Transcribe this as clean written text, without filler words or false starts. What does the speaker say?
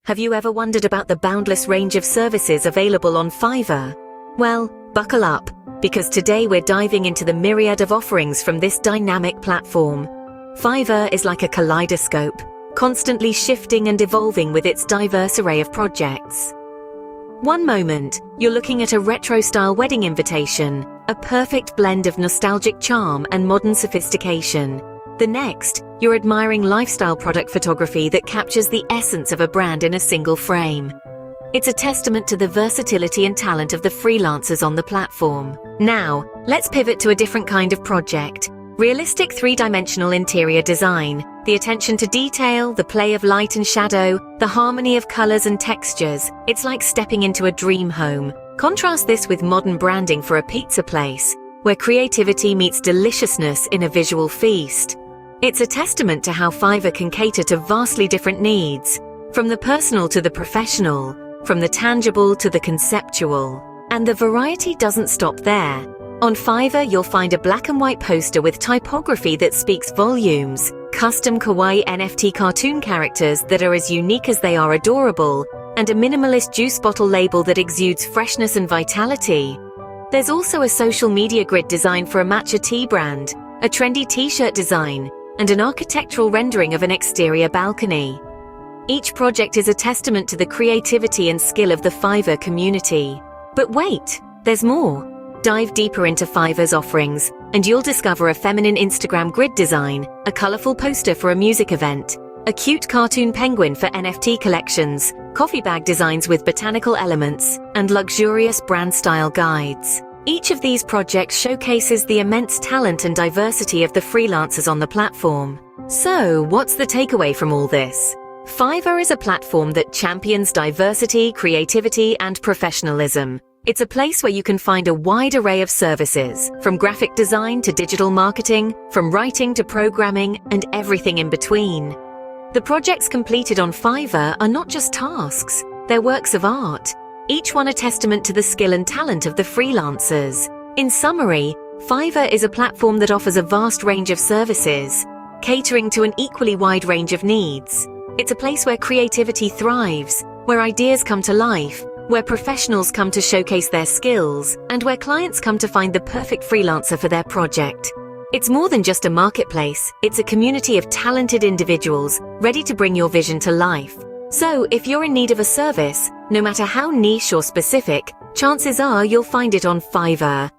Have you ever wondered about the boundless range of services available on Fiverr? Well, buckle up, because today we're diving into the myriad of offerings from this dynamic platform. Fiverr is like a kaleidoscope, constantly shifting and evolving with its diverse array of projects. One moment, you're looking at a retro-style wedding invitation, a perfect blend of nostalgic charm and modern sophistication. The next, you're admiring lifestyle product photography that captures the essence of a brand in a single frame. It's a testament to the versatility and talent of the freelancers on the platform. Now, let's pivot to a different kind of project. Realistic three-dimensional interior design. The attention to detail, the play of light and shadow, the harmony of colors and textures. It's like stepping into a dream home. Contrast this with modern branding for a pizza place, where creativity meets deliciousness in a visual feast. It's a testament to how Fiverr can cater to vastly different needs, from the personal to the professional, from the tangible to the conceptual. And the variety doesn't stop there. On Fiverr, you'll find a black and white poster with typography that speaks volumes, custom kawaii NFT cartoon characters that are as unique as they are adorable, and a minimalist juice bottle label that exudes freshness and vitality. There's also a social media grid design for a matcha tea brand, a trendy t-shirt design, and an architectural rendering of an exterior balcony. Each project is a testament to the creativity and skill of the Fiverr community. But wait, there's more. Dive deeper into Fiverr's offerings, and you'll discover a feminine Instagram grid design, a colorful poster for a music event, a cute cartoon penguin for NFT collections, coffee bag designs with botanical elements, and luxurious brand-style guides. Each of these projects showcases the immense talent and diversity of the freelancers on the platform. So, what's the takeaway from all this? Fiverr is a platform that champions diversity, creativity, and professionalism. It's a place where you can find a wide array of services, from graphic design to digital marketing, from writing to programming, and everything in between. The projects completed on Fiverr are not just tasks, they're works of art, each one a testament to the skill and talent of the freelancers. In summary, Fiverr is a platform that offers a vast range of services, catering to an equally wide range of needs. It's a place where creativity thrives, where ideas come to life, where professionals come to showcase their skills, and where clients come to find the perfect freelancer for their project. It's more than just a marketplace, it's a community of talented individuals ready to bring your vision to life. So, if you're in need of a service, no matter how niche or specific, chances are you'll find it on Fiverr.